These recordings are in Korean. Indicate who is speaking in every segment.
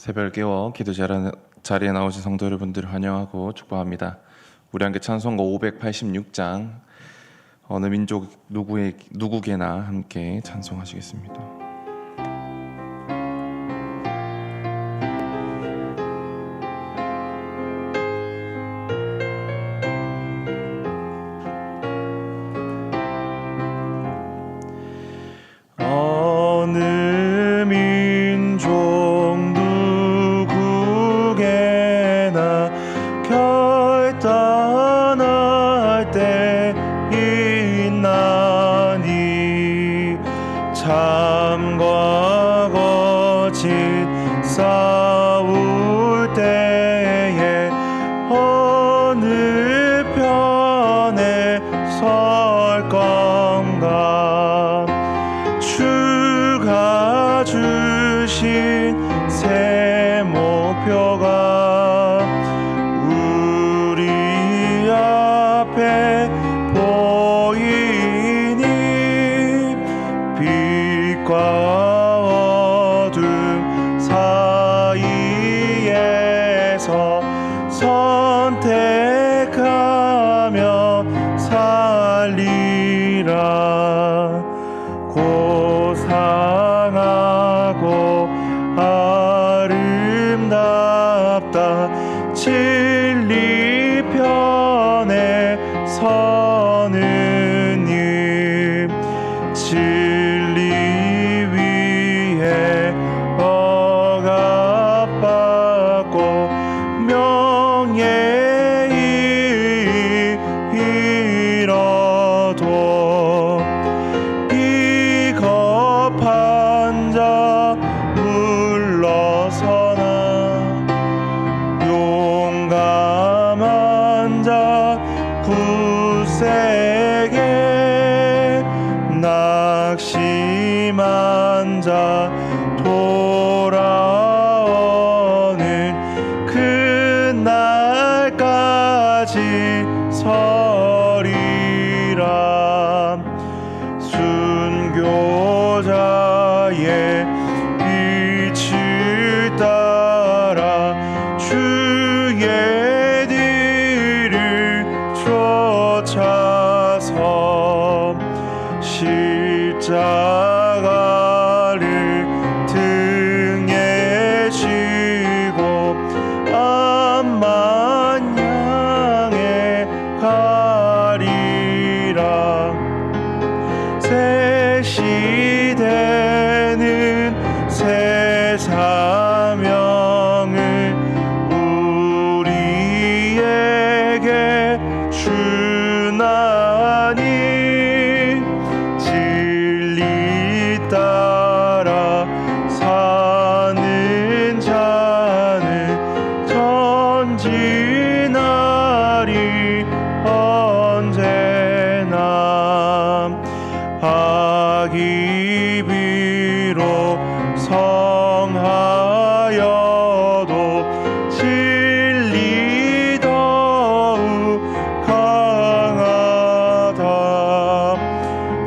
Speaker 1: 새벽 깨워 기도 자리에 나오신 성도 여러분들을 환영하고 축복합니다. 우리 함께 찬송가 586장 어느 민족 누구게나 함께 찬송하시겠습니다.
Speaker 2: 참과 거짓 싸울 때에 어느 편에 설 건가. 주가 주신 새 목표가 우리 앞에 보이니 빛과 어둠 사이에서 선택하며 살리라. 고상하고 아름답다 진리 편에 서는 님. 진리 위에 억압받고 명예를 잃어도 비겁한 자 물러서나 용감한 자 굳세게 낙심한 자 돌아오는 그날까지 서리라. 순교자의 빛을 따라 주의 뒤를 쫓아서 십자가를 등에 지고 암만 향해 가리라. 새 시대는 새 사명을 우리에게 주나니 진리 따라 사는 자는 전진하리 언제나. 악이 비록 성하여도 진리 더욱 강하다.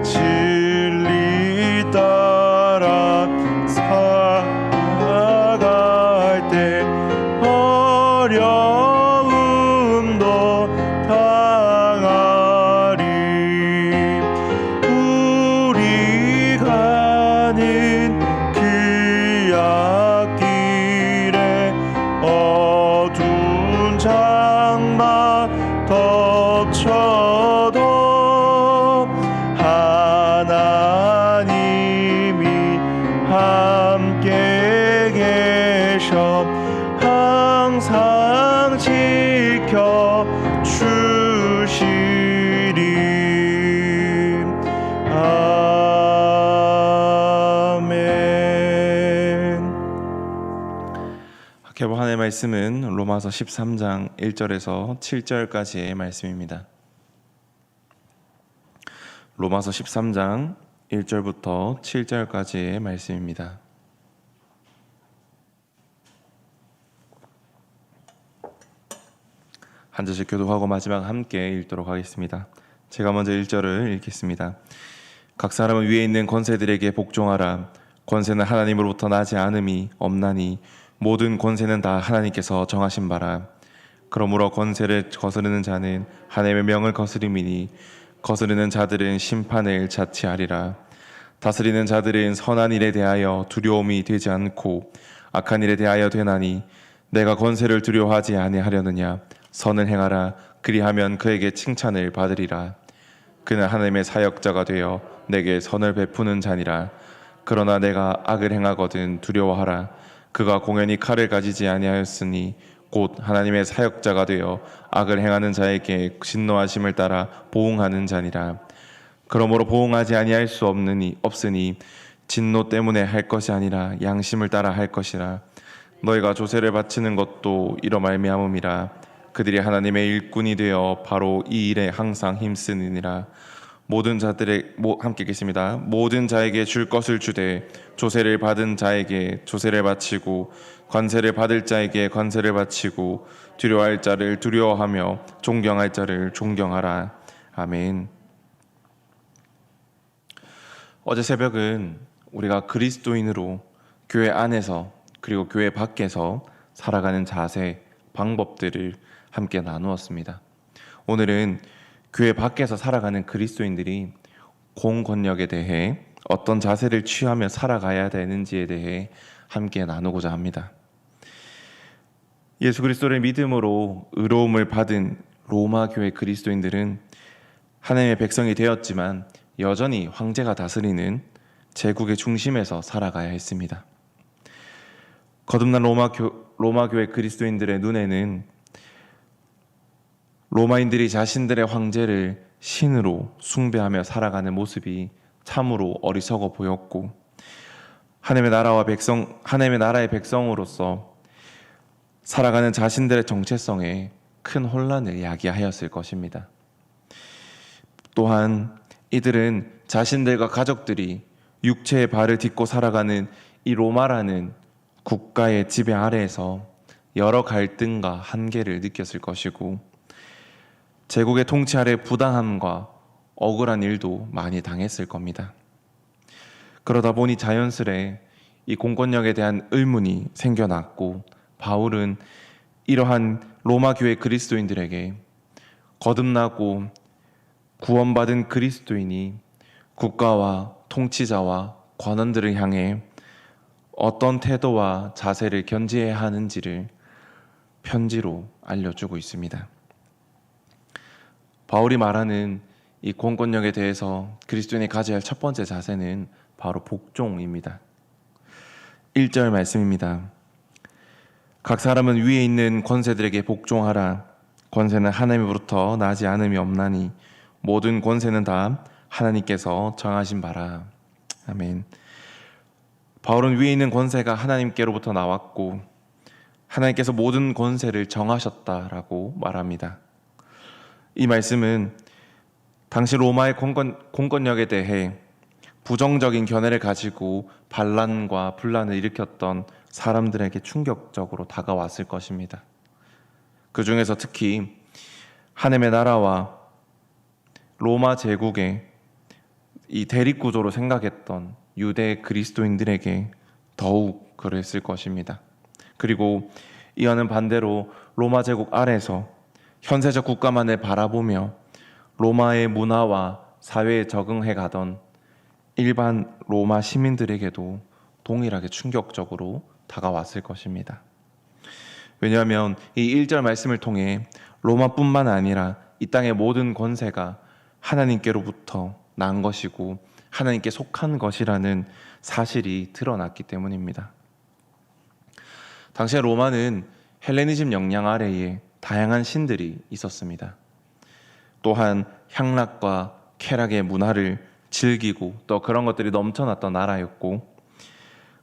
Speaker 2: 진리 따라 살아갈 때 어려움도 당하리. 우리 가는 그 앞길에 어두운 장막 덮쳐도 하나님이 함께 계셔 항상 지켜 주시리. 아멘.
Speaker 1: 계속 하나님의 말씀은 로마서 13장 1절에서 7절까지의 말씀입니다. 로마서 13장 1절부터 7절까지의 말씀입니다. 한 절씩 교독하고 마지막 함께 읽도록 하겠습니다. 제가 먼저 1절을 읽겠습니다. 각 사람은 위에 있는 권세들에게 복종하라. 권세는 하나님으로부터 나지 않음이 없나니 모든 권세는 다 하나님께서 정하신 바라. 그러므로 권세를 거스르는 자는 하나님의 명을 거스림이니 거스르는 자들은 심판을 자취하리라. 다스리는 자들은 선한 일에 대하여 두려움이 되지 않고 악한 일에 대하여 되나니 내가 권세를 두려워하지 아니하려느냐. 선을 행하라. 그리하면 그에게 칭찬을 받으리라. 그는 하나님의 사역자가 되어 내게 선을 베푸는 자니라. 그러나 내가 악을 행하거든 두려워하라. 그가 공연히 칼을 가지지 아니하였으니 곧 하나님의 사역자가 되어 악을 행하는 자에게 진노하심을 따라 보응하는 자니라. 그러므로 보응하지 아니할 수 없으니 진노 때문에 할 것이 아니라 양심을 따라 할 것이라. 너희가 조세를 바치는 것도 이로 말미암음이라. 그들이 하나님의 일꾼이 되어 바로 이 일에 항상 힘쓰느니라. 모든 자들의 함께 읽겠습니다. 모든 자에게 줄 것을 주되 조세를 받은 자에게 조세를 바치고 관세를 받을 자에게 관세를 바치고 두려워할 자를 두려워하며 존경할 자를 존경하라. 아멘. 어제 새벽은 우리가 그리스도인으로 교회 안에서 그리고 교회 밖에서 살아가는 자세, 방법들을 함께 나누었습니다. 오늘은 교회 밖에서 살아가는 그리스도인들이 공권력에 대해 어떤 자세를 취하며 살아가야 되는지에 대해 함께 나누고자 합니다. 예수 그리스도를 믿음으로 의로움을 받은 로마 교회 그리스도인들은 하나님의 백성이 되었지만 여전히 황제가 다스리는 제국의 중심에서 살아가야 했습니다. 거듭난 로마 교회 그리스도인들의 눈에는 로마인들이 자신들의 황제를 신으로 숭배하며 살아가는 모습이 참으로 어리석어 보였고 하나님의 나라의 백성으로서 살아가는 자신들의 정체성에 큰 혼란을 야기하였을 것입니다. 또한 이들은 자신들과 가족들이 육체의 발을 딛고 살아가는 이 로마라는 국가의 지배 아래에서 여러 갈등과 한계를 느꼈을 것이고 제국의 통치 아래 부당함과 억울한 일도 많이 당했을 겁니다. 그러다 보니 자연스레 이 공권력에 대한 의문이 생겨났고 바울은 이러한 로마 교회 그리스도인들에게 거듭나고 구원받은 그리스도인이 국가와 통치자와 관원들을 향해 어떤 태도와 자세를 견지해야 하는지를 편지로 알려주고 있습니다. 바울이 말하는 이 공권력에 대해서 그리스도인이 가져야 할 첫 번째 자세는 바로 복종입니다. 1절 말씀입니다. 각 사람은 위에 있는 권세들에게 복종하라. 권세는 하나님으로부터 나지 않음이 없나니 모든 권세는 다 하나님께서 정하신 바라. 아멘. 바울은 위에 있는 권세가 하나님께로부터 나왔고 하나님께서 모든 권세를 정하셨다라고 말합니다. 이 말씀은 당시 로마의 공권력에 대해 부정적인 견해를 가지고 반란과 분란을 일으켰던 사람들에게 충격적으로 다가왔을 것입니다. 그 중에서 특히 하나님의 나라와 로마 제국의 이 대립구조로 생각했던 유대 그리스도인들에게 더욱 그랬을 것입니다. 그리고 이와는 반대로 로마 제국 아래서 현세적 국가만을 바라보며 로마의 문화와 사회에 적응해 가던 일반 로마 시민들에게도 동일하게 충격적으로 다가왔을 것입니다. 왜냐하면 이 1절 말씀을 통해 로마뿐만 아니라 이 땅의 모든 권세가 하나님께로부터 난 것이고 하나님께 속한 것이라는 사실이 드러났기 때문입니다. 당시에 로마는 헬레니즘 영향 아래에 다양한 신들이 있었습니다. 또한 향락과 쾌락의 문화를 즐기고 또 그런 것들이 넘쳐났던 나라였고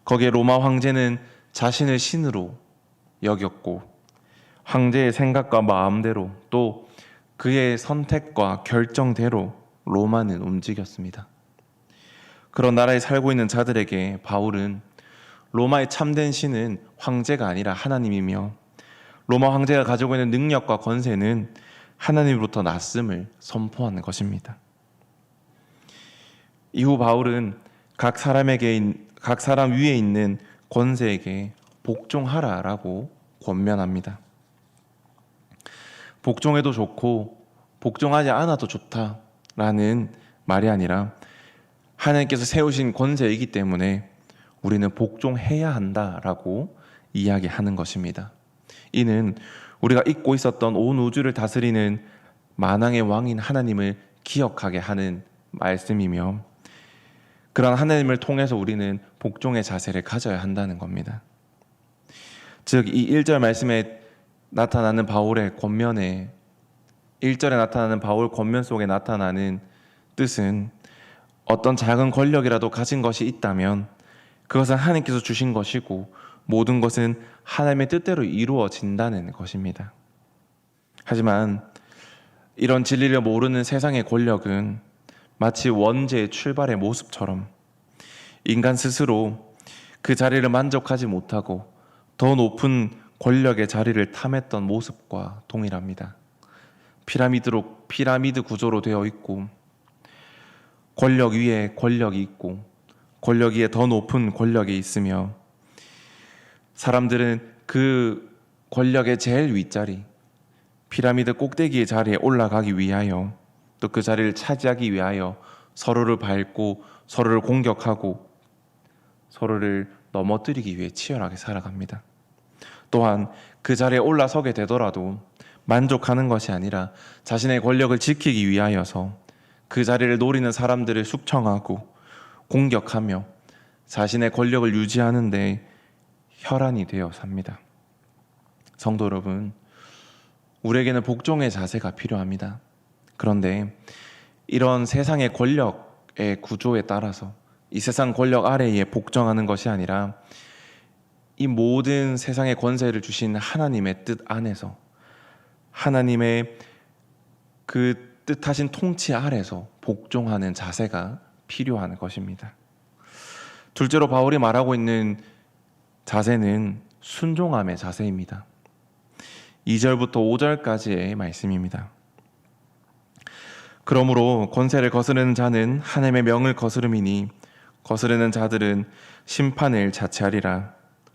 Speaker 1: 거기에 로마 황제는 자신을 신으로 여겼고 황제의 생각과 마음대로 또 그의 선택과 결정대로 로마는 움직였습니다. 그런 나라에 살고 있는 자들에게 바울은 로마의 참된 신은 황제가 아니라 하나님이며 로마 황제가 가지고 있는 능력과 권세는 하나님으로부터 났음을 선포하는 것입니다. 이후 바울은 각 사람 위에 있는 권세에게 복종하라라고 권면합니다. 복종해도 좋고 복종하지 않아도 좋다라는 말이 아니라 하나님께서 세우신 권세이기 때문에 우리는 복종해야 한다라고 이야기하는 것입니다. 이는 우리가 잊고 있었던 온 우주를 다스리는 만왕의 왕인 하나님을 기억하게 하는 말씀이며, 그런 하나님을 통해서 우리는 복종의 자세를 가져야 한다는 겁니다. 즉, 이 1절 말씀에 나타나는 바울의 권면에 1절에 나타나는 바울 권면 속에 나타나는 뜻은 어떤 작은 권력이라도 가진 것이 있다면 그것은 하나님께서 주신 것이고 모든 것은 하나님의 뜻대로 이루어진다는 것입니다. 하지만 이런 진리를 모르는 세상의 권력은 마치 원죄의 출발의 모습처럼 인간 스스로 그 자리를 만족하지 못하고 더 높은 권력의 자리를 탐했던 모습과 동일합니다. 피라미드 구조로 되어 있고 권력 위에 권력이 있고 권력 위에 더 높은 권력이 있으며 사람들은 그 권력의 제일 윗자리, 피라미드 꼭대기의 자리에 올라가기 위하여 또 그 자리를 차지하기 위하여 서로를 밟고 서로를 공격하고 서로를 넘어뜨리기 위해 치열하게 살아갑니다. 또한 그 자리에 올라서게 되더라도 만족하는 것이 아니라 자신의 권력을 지키기 위하여서 그 자리를 노리는 사람들을 숙청하고 공격하며 자신의 권력을 유지하는 데 혈안이 되어 삽니다. 성도 여러분, 우리에게는 복종의 자세가 필요합니다. 그런데 이런 세상의 권력의 구조에 따라서 이 세상 권력 아래에 복종하는 것이 아니라 이 모든 세상의 권세를 주신 하나님의 뜻 안에서 하나님의 그 뜻하신 통치 아래서 복종하는 자세가 필요한 것입니다. 둘째로 바울이 말하고 있는 자세는 순종함의 자세입니다. 2절부터 5절까지의 말씀입니다. 그러므로 권세를 거스르는 자는 하나님의 명을 거스름이니 거스르는 자들은 심판을 자체하리라.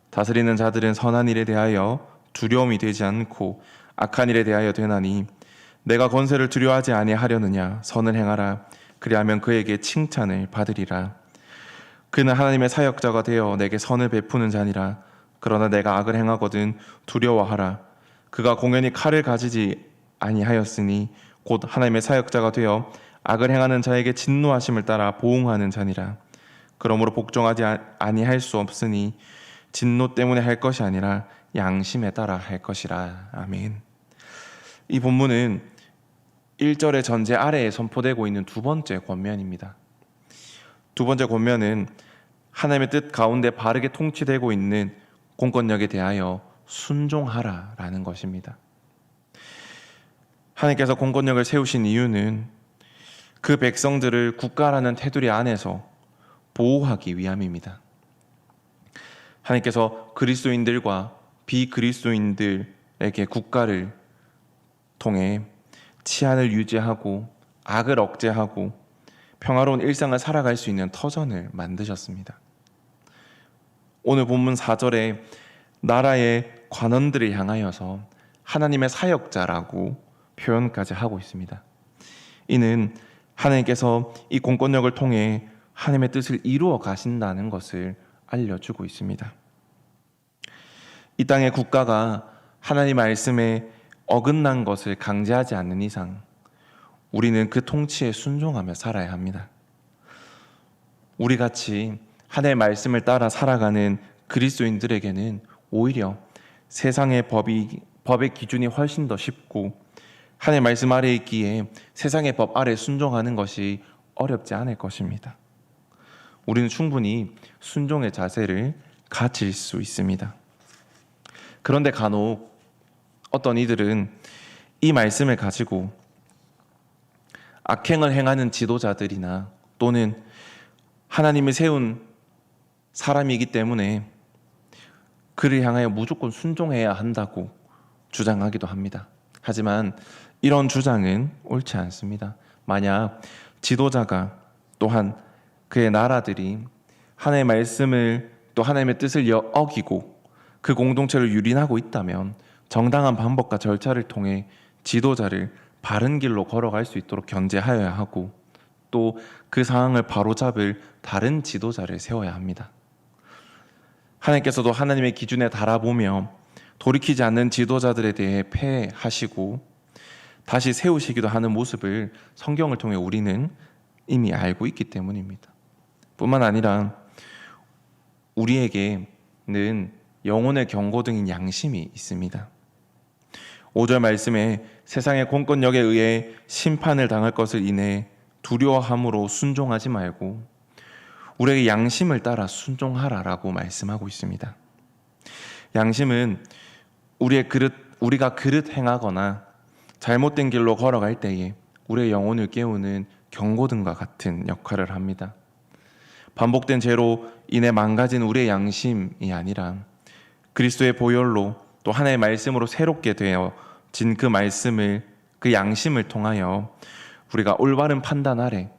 Speaker 1: 다스리는 자들은 선한 일에 대하여 두려움이 되지 않고 악한 일에 대하여 되나니 내가 권세를 두려워하지 아니하려느냐. 선을 행하라. 그리하면 그에게 칭찬을 받으리라. 그는 하나님의 사역자가 되어 내게 선을 베푸는 자니라. 그러나 내가 악을 행하거든 두려워하라. 그가 공연히 칼을 가지지 아니하였으니 곧 하나님의 사역자가 되어 악을 행하는 자에게 진노하심을 따라 보응하는 자니라. 그러므로 복종하지 아니할 수 없으니 진노 때문에 할 것이 아니라 양심에 따라 할 것이라. 아멘. 이 본문은 1절의 전제 아래에 선포되고 있는 두 번째 권면입니다. 두 번째 권면은 하나님의 뜻 가운데 바르게 통치되고 있는 공권력에 대하여 순종하라라는 것입니다. 하나님께서 공권력을 세우신 이유는 그 백성들을 국가라는 테두리 안에서 보호하기 위함입니다. 하나님께서 그리스도인들과 비그리스도인들에게 국가를 통해 치안을 유지하고 악을 억제하고 평화로운 일상을 살아갈 수 있는 터전을 만드셨습니다. 오늘 본문 4절에 나라의 관원들을 향하여서 하나님의 사역자라고 표현까지 하고 있습니다. 이는 하나님께서 이 공권력을 통해 하나님의 뜻을 이루어 가신다는 것을 알려주고 있습니다. 이 땅의 국가가 하나님 말씀에 어긋난 것을 강제하지 않는 이상 우리는 그 통치에 순종하며 살아야 합니다. 우리같이 하나님의 말씀을 따라 살아가는 그리스도인들에게는 오히려 세상의 법의 기준이 훨씬 더 쉽고 하나님의 말씀 아래에 있기에 세상의 법 아래 순종하는 것이 어렵지 않을 것입니다. 우리는 충분히 순종의 자세를 가질 수 있습니다. 그런데 간혹 어떤 이들은 이 말씀을 가지고 악행을 행하는 지도자들이나 또는 하나님이 세운 사람이기 때문에 그를 향하여 무조건 순종해야 한다고 주장하기도 합니다. 하지만 이런 주장은 옳지 않습니다. 만약 지도자가 또한 그의 나라들이 하나님의 말씀을 또 하나님의 뜻을 어기고 그 공동체를 유린하고 있다면 정당한 방법과 절차를 통해 지도자를 바른 길로 걸어갈 수 있도록 견제하여야 하고, 또 그 상황을 바로잡을 다른 지도자를 세워야 합니다. 하나님께서도 하나님의 기준에 달아보며 돌이키지 않는 지도자들에 대해 폐하시고 다시 세우시기도 하는 모습을 성경을 통해 우리는 이미 알고 있기 때문입니다. 뿐만 아니라 우리에게는 영혼의 경고등인 양심이 있습니다. 5절 말씀에 세상의 공권력에 의해 심판을 당할 것을 인해 두려워함으로 순종하지 말고 우리에게 양심을 따라 순종하라라고 말씀하고 있습니다. 양심은 우리가 그릇 행하거나 잘못된 길로 걸어갈 때에 우리의 영혼을 깨우는 경고등과 같은 역할을 합니다. 반복된 죄로 인해 망가진 우리의 양심이 아니라 그리스도의 보혈로 또 하나님의 말씀으로 새롭게 되어진 그 양심을 통하여 우리가 올바른 판단 아래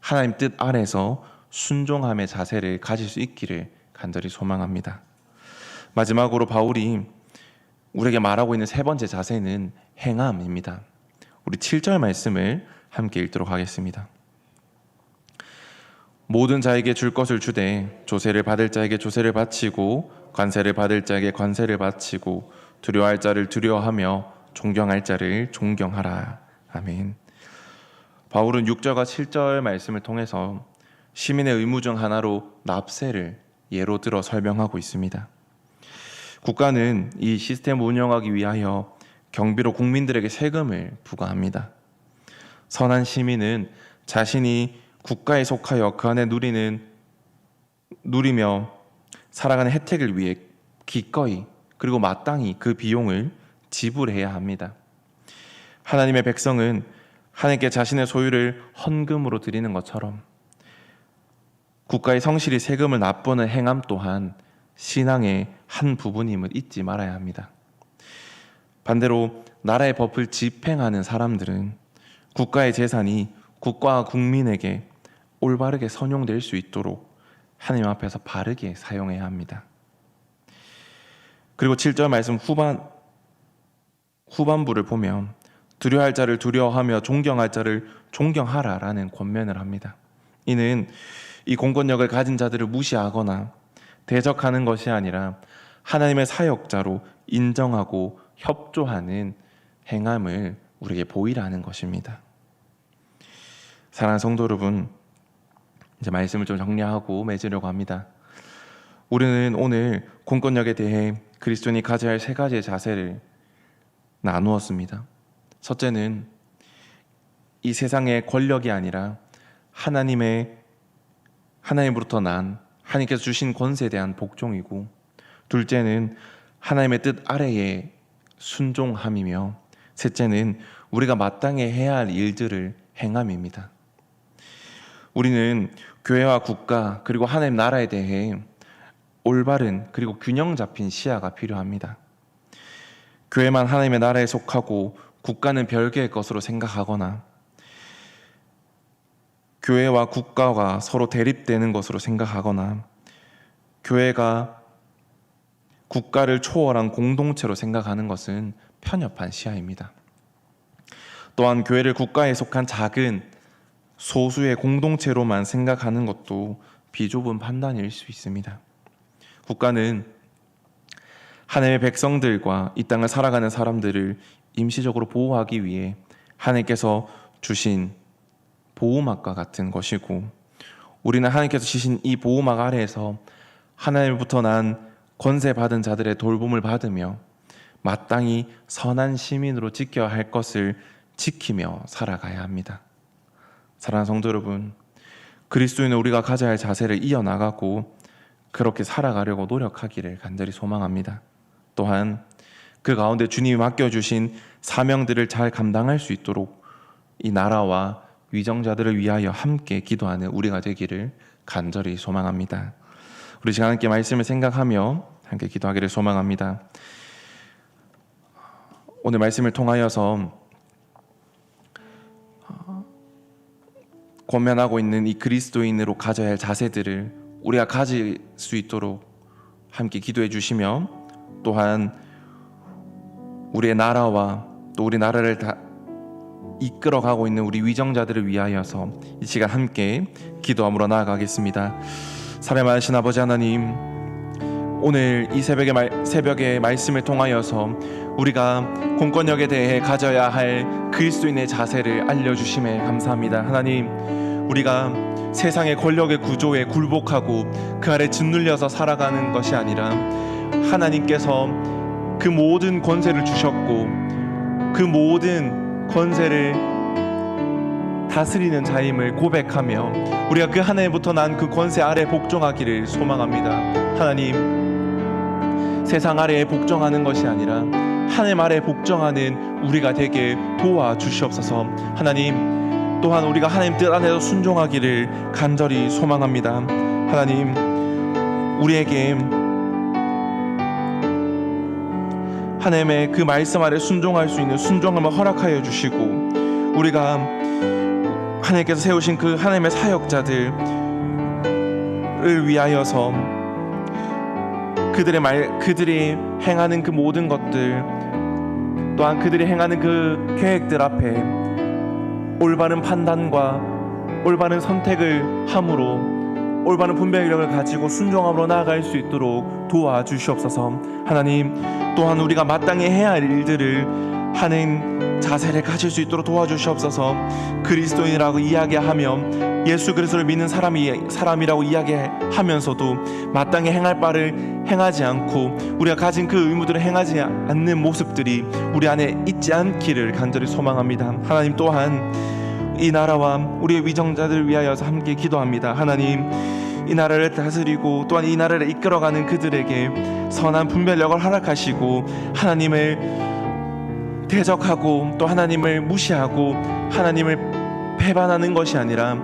Speaker 1: 하나님 뜻 아래서 순종함의 자세를 가질 수 있기를 간절히 소망합니다. 마지막으로 바울이 우리에게 말하고 있는 세 번째 자세는 행함입니다. 우리 7절 말씀을 함께 읽도록 하겠습니다. 모든 자에게 줄 것을 주되 조세를 받을 자에게 조세를 바치고 관세를 받을 자에게 관세를 바치고 두려워할 자를 두려워하며 존경할 자를 존경하라. 아멘. 바울은 6절과 7절 말씀을 통해서 시민의 의무 중 하나로 납세를 예로 들어 설명하고 있습니다. 국가는 이 시스템을 운영하기 위하여 경비로 국민들에게 세금을 부과합니다. 선한 시민은 자신이 국가에 속하여 그 안에 누리며 살아가는 혜택을 위해 기꺼이 그리고 마땅히 그 비용을 지불해야 합니다. 하나님의 백성은 하나님께 자신의 소유를 헌금으로 드리는 것처럼 국가의 성실히 세금을 납부하는 행함 또한 신앙의 한 부분임을 잊지 말아야 합니다. 반대로 나라의 법을 집행하는 사람들은 국가의 재산이 국가와 국민에게 올바르게 선용될 수 있도록 하나님 앞에서 바르게 사용해야 합니다. 그리고 7절 말씀 후반부를 보면 두려워할 자를 두려워하며 존경할 자를 존경하라라는 권면을 합니다. 이는 이 공권력을 가진 자들을 무시하거나 대적하는 것이 아니라 하나님의 사역자로 인정하고 협조하는 행함을 우리에게 보이라는 것입니다. 사랑하는 성도 여러분, 이제 말씀을 좀 정리하고 맺으려고 합니다. 우리는 오늘 공권력에 대해 그리스도인이 가져야 할 세 가지의 자세를 나누었습니다. 첫째는 이 세상의 권력이 아니라 하나님으로부터 난 하나님께서 주신 권세에 대한 복종이고, 둘째는 하나님의 뜻 아래에 순종함이며, 셋째는 우리가 마땅히 해야 할 일들을 행함입니다. 우리는 교회와 국가 그리고 하나님 나라에 대해 올바른 그리고 균형 잡힌 시야가 필요합니다. 교회만 하나님의 나라에 속하고 국가는 별개의 것으로 생각하거나 교회와 국가가 서로 대립되는 것으로 생각하거나 교회가 국가를 초월한 공동체로 생각하는 것은 편협한 시야입니다. 또한 교회를 국가에 속한 작은 소수의 공동체로만 생각하는 것도 비좁은 판단일 수 있습니다. 국가는 하나님의 백성들과 이 땅을 살아가는 사람들을 임시적으로 보호하기 위해 하나님께서 주신 보호막과 같은 것이고, 우리는 하나님께서 주신 이 보호막 아래에서 하나님부터 난 권세받은 자들의 돌봄을 받으며 마땅히 선한 시민으로 지켜야 할 것을 지키며 살아가야 합니다. 사랑하는 성도 여러분, 그리스도인은 우리가 가져야 할 자세를 이어나가고 그렇게 살아가려고 노력하기를 간절히 소망합니다. 또한 그 가운데 주님이 맡겨주신 사명들을 잘 감당할 수 있도록 이 나라와 위정자들을 위하여 함께 기도하는 우리가 되기를 간절히 소망합니다. 우리 시간 함께 말씀을 생각하며 함께 기도하기를 소망합니다. 오늘 말씀을 통하여서 권면하고 있는 이 그리스도인으로 가져야 할 자세들을 우리가 가질 수 있도록 함께 기도해 주시며, 또한 우리의 나라와 또 우리 나라를 다 이끌어가고 있는 우리 위정자들을 위하여서 이 시간 함께 기도함으로 나아가겠습니다. 사랑하신 아버지 하나님, 오늘 이 새벽의 말씀을 통하여서 우리가 공권력에 대해 가져야 할 그리스도인의 자세를 알려주심에 감사합니다. 하나님, 우리가 세상의 권력의 구조에 굴복하고 그 아래 짓눌려서 살아가는 것이 아니라 하나님께서 그 모든 권세를 주셨고 그 모든 권세를 다스리는 자임을 고백하며 우리가 그 하나님부터 난 그 권세 아래 복종하기를 소망합니다. 하나님, 세상 아래에 복종하는 것이 아니라 하나님 아래 복종하는 우리가 되게 도와주시옵소서. 하나님, 또한 우리가 하나님 뜻 안에서 순종하기를 간절히 소망합니다. 하나님, 우리에게 하나님의 그 말씀 아래 순종할 수 있는 순종함을 허락하여 주시고 우리가 하나님께서 세우신 그 하나님의 사역자들을 위하여서 그들이 행하는 그 모든 것들, 또한 그들이 행하는 그 계획들 앞에 올바른 판단과 올바른 선택을 함으로 올바른 분별력을 가지고 순종함으로 나아갈 수 있도록 도와주시옵소서. 하나님, 또한 우리가 마땅히 해야 할 일들을 하는 자세를 가질 수 있도록 도와주시옵소서. 그리스도인이라고 이야기하며 예수 그리스도를 믿는 사람이라고 이야기하면서도 마땅히 행할 바를 행하지 않고 우리가 가진 그 의무들을 행하지 않는 모습들이 우리 안에 있지 않기를 간절히 소망합니다. 하나님, 또한 이 나라와 우리의 위정자들을 위하여서 함께 기도합니다. 하나님, 이 나라를 다스리고 또한 이 나라를 이끌어가는 그들에게 선한 분별력을 허락하시고 하나님을 대적하고 또 하나님을 무시하고 하나님을 배반하는 것이 아니라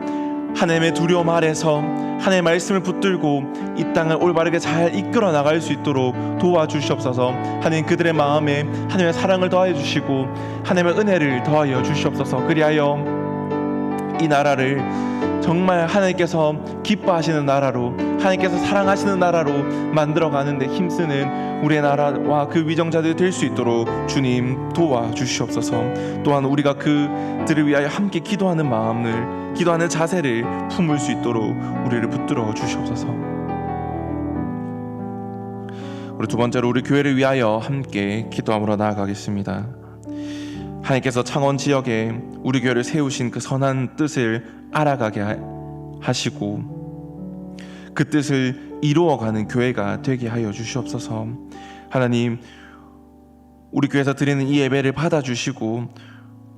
Speaker 1: 하나님의 두려움 아래서 하나님의 말씀을 붙들고 이 땅을 올바르게 잘 이끌어 나갈 수 있도록 도와주시옵소서. 하나님, 그들의 마음에 하나님의 사랑을 더하여 주시고 하나님의 은혜를 더하여 주시옵소서. 그리하여 이 나라를 정말 하나님께서 기뻐하시는 나라로, 하나님께서 사랑하시는 나라로 만들어가는데 힘쓰는 우리의 나라와 그 위정자들이 될 수 있도록 주님 도와주시옵소서. 또한 우리가 그들을 위하여 함께 기도하는 마음을, 기도하는 자세를 품을 수 있도록 우리를 붙들어 주시옵소서. 우리 두 번째로 우리 교회를 위하여 함께 기도함으로 나아가겠습니다. 하나님께서 창원 지역에 우리 교회를 세우신 그 선한 뜻을 알아가게 하시고 그 뜻을 이루어가는 교회가 되게 하여 주시옵소서. 하나님, 우리 교회에서 드리는 이 예배를 받아주시고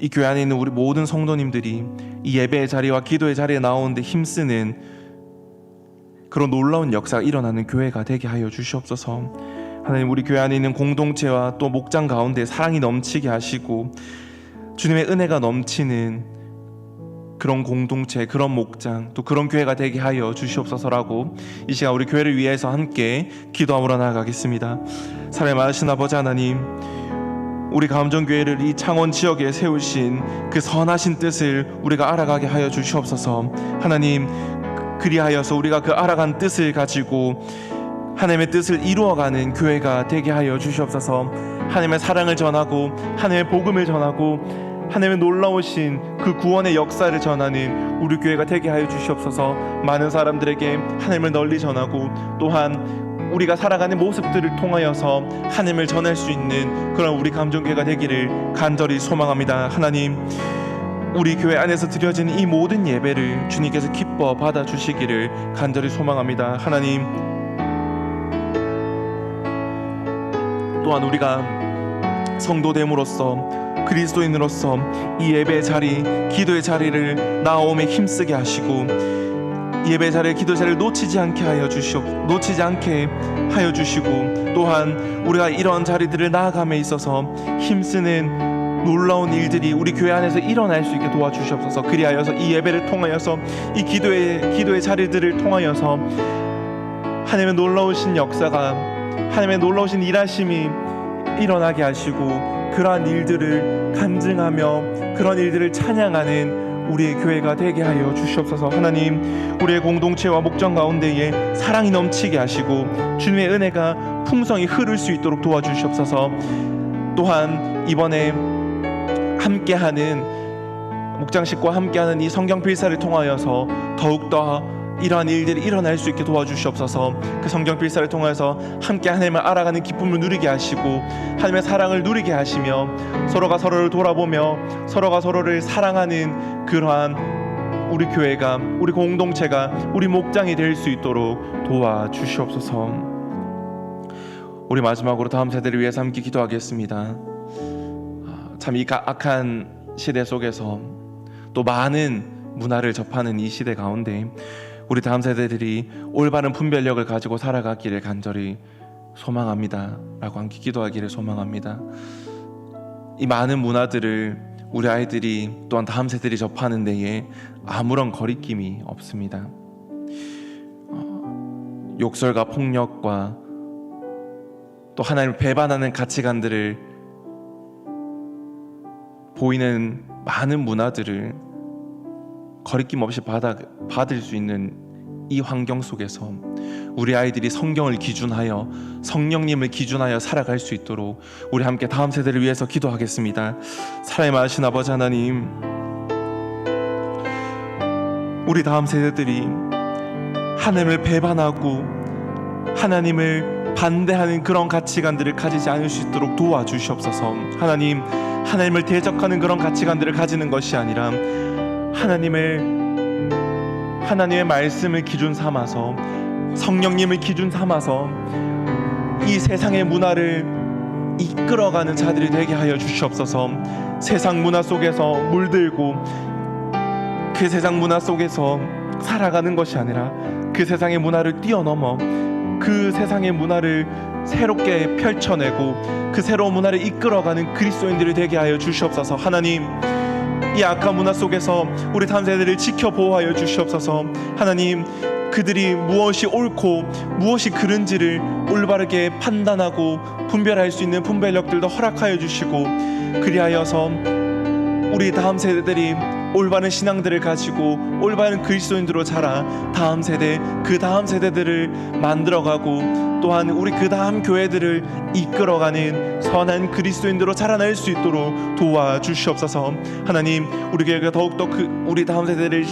Speaker 1: 이 교회 안에 있는 우리 모든 성도님들이 이 예배의 자리와 기도의 자리에 나오는데 힘쓰는 그런 놀라운 역사가 일어나는 교회가 되게 하여 주시옵소서. 하나님, 우리 교회 안에 있는 공동체와 또 목장 가운데 사랑이 넘치게 하시고 주님의 은혜가 넘치는 그런 공동체, 그런 목장, 또 그런 교회가 되게 하여 주시옵소서라고 이 시간 우리 교회를 위해서 함께 기도함으로 나아가겠습니다. 사랑의 많으신 아버지 하나님, 우리 가음정교회를 이 창원 지역에 세우신 그 선하신 뜻을 우리가 알아가게 하여 주시옵소서. 하나님, 그리하여서 우리가 그 알아간 뜻을 가지고 하나님의 뜻을 이루어가는 교회가 되게 하여 주시옵소서. 하나님의 사랑을 전하고 하나님의 복음을 전하고 하나님의 놀라우신 그 구원의 역사를 전하는 우리 교회가 되게 하여 주시옵소서. 많은 사람들에게 하나님을 널리 전하고 또한 우리가 살아가는 모습들을 통하여서 하나님을 전할 수 있는 그런 우리 감정교회가 되기를 간절히 소망합니다. 하나님, 우리 교회 안에서 드려지는 이 모든 예배를 주님께서 기뻐 받아주시기를 간절히 소망합니다. 하나님, 또한 우리가 성도됨으로써 그리스도인으로서 이 예배의 자리, 기도의 자리를 나옴에 힘쓰게 하시고 예배 자리, 기도 자리를 놓치지 않게 하여 주시고 또한 우리가 이런 자리들을 나아감에 있어서 힘쓰는 놀라운 일들이 우리 교회 안에서 일어날 수 있게 도와주시옵소서. 그리하여서 이 예배를 통하여서 이 기도의 자리들을 통하여서 하나님의 놀라우신 역사가, 하나님의 놀라우신 일하심이 일어나게 하시고 그러한 일들을 간증하며 그런 일들을 찬양하는 우리의 교회가 되게 하여 주시옵소서. 하나님, 우리의 공동체와 목장 가운데에 사랑이 넘치게 하시고 주님의 은혜가 풍성히 흐를 수 있도록 도와주시옵소서. 또한 이번에 함께하는 목장식과 함께하는 이 성경 필사를 통하여서 더욱더 이러한 일들이 일어날 수 있게 도와주시옵소서. 그 성경 필사를 통해서 함께 하나님을 알아가는 기쁨을 누리게 하시고 하나님의 사랑을 누리게 하시며 서로가 서로를 돌아보며 서로가 서로를 사랑하는 그러한 우리 교회가, 우리 공동체가, 우리 목장이 될 수 있도록 도와주시옵소서. 우리 마지막으로 다음 세대를 위해서 함께 기도하겠습니다. 참 이 악한 시대 속에서 또 많은 문화를 접하는 이 시대 가운데 우리 다음 세대들이 올바른 분별력을 가지고 살아가기를 간절히 소망합니다 라고 함께 기도하기를 소망합니다. 이 많은 문화들을 우리 아이들이 또한 다음 세대들이 접하는 데에 아무런 거리낌이 없습니다. 욕설과 폭력과 또 하나님을 배반하는 가치관들을 보이는 많은 문화들을 거리낌 없이 받을 수 있는 이 환경 속에서 우리 아이들이 성경을 기준하여 성령님을 기준하여 살아갈 수 있도록 우리 함께 다음 세대를 위해서 기도하겠습니다. 사랑의 많으신 아버지 하나님, 우리 다음 세대들이 하나님을 배반하고 하나님을 반대하는 그런 가치관들을 가지지 않을 수 있도록 도와주시옵소서. 하나님, 하나님을 대적하는 그런 가치관들을 가지는 것이 아니라 하나님의 말씀을 기준 삼아서 성령님을 기준 삼아서 이 세상의 문화를 이끌어가는 자들이 되게 하여 주시옵소서. 세상 문화 속에서 물들고 그 세상 문화 속에서 살아가는 것이 아니라 그 세상의 문화를 뛰어넘어 그 세상의 문화를 새롭게 펼쳐내고 그 새로운 문화를 이끌어가는 그리스도인들이 되게 하여 주시옵소서. 하나님, 이 악한 문화 속에서 우리 다음 세대를 지켜 보호하여 주시옵소서. 하나님, 그들이 무엇이 옳고 무엇이 그른지를 올바르게 판단하고 분별할 수 있는 분별력들도 허락하여 주시고, 그리하여서 우리 다음 세대들이 올바른 신앙들을 가지고 올바른 그리스도인들로 자라 다음 세대, 그 다음 세대들을 만들어가고 또한 우리 그 다음 교회들을 이끌어가는 선한 그리스도인들로 자라날 수 있도록 도와주시옵소서. 하나님, 우리 교회가 더욱더 우리 다음 세대를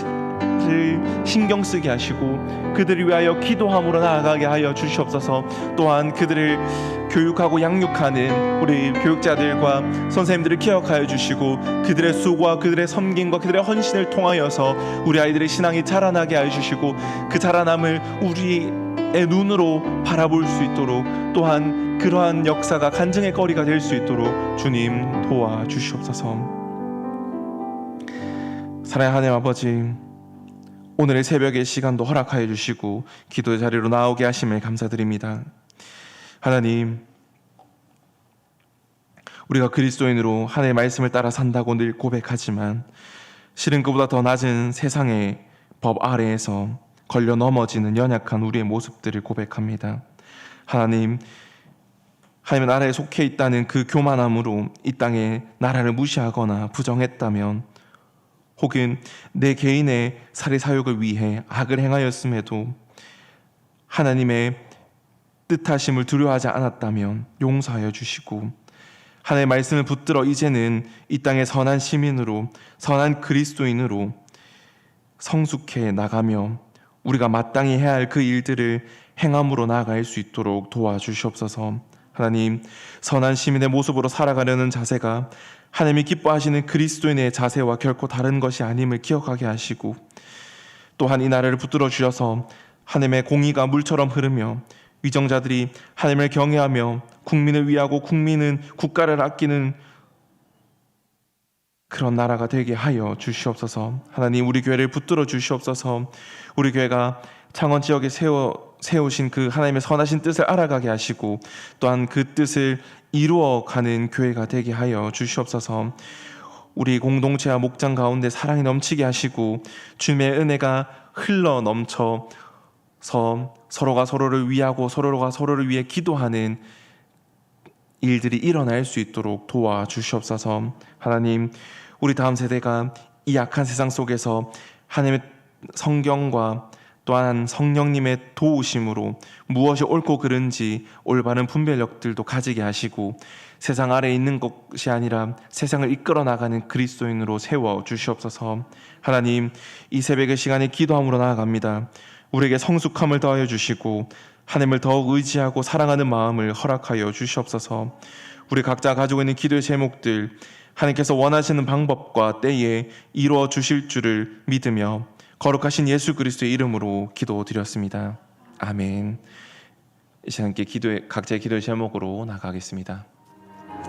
Speaker 1: 신경 쓰게 하시고 그들을 위하여 기도함으로 나아가게 하여 주시옵소서. 또한 그들을 교육하고 양육하는 우리 교육자들과 선생님들을 기억하여 주시고 그들의 수고와 그들의 섬김과 그들의 헌신을 통하여서 우리 아이들의 신앙이 자라나게 하여 주시고 그 자라남을 우리의 눈으로 바라볼 수 있도록, 또한 그러한 역사가 간증의 거리가 될 수 있도록 주님 도와주시옵소서. 사랑하는 하나님 아버지, 오늘의 새벽의 시간도 허락하여 주시고 기도의 자리로 나오게 하심을 감사드립니다. 하나님, 우리가 그리스도인으로 하나님의 말씀을 따라 산다고 늘 고백하지만 실은 그보다 더 낮은 세상의 법 아래에서 걸려 넘어지는 연약한 우리의 모습들을 고백합니다. 하나님, 하나님의 나라에 속해 있다는 그 교만함으로 이 땅에 나라를 무시하거나 부정했다면, 혹은 내 개인의 살해 사욕을 위해 악을 행하였음에도 하나님의 뜻하심을 두려워하지 않았다면 용서하여 주시고, 하나님의 말씀을 붙들어 이제는 이 땅의 선한 시민으로, 선한 그리스도인으로 성숙해 나가며 우리가 마땅히 해야 할 그 일들을 행함으로 나아갈 수 있도록 도와주시옵소서. 하나님, 선한 시민의 모습으로 살아가려는 자세가 하나님이 기뻐하시는 그리스도인의 자세와 결코 다른 것이 아님을 기억하게 하시고, 또한 이 나라를 붙들어 주셔서 하나님의 공의가 물처럼 흐르며 위정자들이 하나님을 경외하며 국민을 위하고 국가를 아끼는 그런 나라가 되게 하여 주시옵소서. 하나님, 우리 교회를 붙들어 주시옵소서. 우리 교회가 창원 지역에 세우신 그 하나님의 선하신 뜻을 알아가게 하시고 또한 그 뜻을 이루어가는 교회가 되게 하여 주시옵소서. 우리 공동체와 목장 가운데 사랑이 넘치게 하시고 주님의 은혜가 흘러 넘쳐서 서로가 서로를 위하고 서로가 서로를 위해 기도하는 일들이 일어날 수 있도록 도와주시옵소서. 하나님, 우리 다음 세대가 이 악한 세상 속에서 하나님의 성경과 또한 성령님의 도우심으로 무엇이 옳고 그른지 올바른 분별력들도 가지게 하시고 세상 아래에 있는 것이 아니라 세상을 이끌어 나가는 그리스도인으로 세워 주시옵소서. 하나님, 이 새벽의 시간에 기도함으로 나아갑니다. 우리에게 성숙함을 더하여 주시고 하나님을 더욱 의지하고 사랑하는 마음을 허락하여 주시옵소서. 우리 각자 가지고 있는 기도의 제목들 하나님께서 원하시는 방법과 때에 이루어 주실 줄을 믿으며 거룩하신 예수 그리스도의 이름으로 기도드렸습니다. 아멘. 이 시간 함께 각자의 기도의 제목으로 나가겠습니다.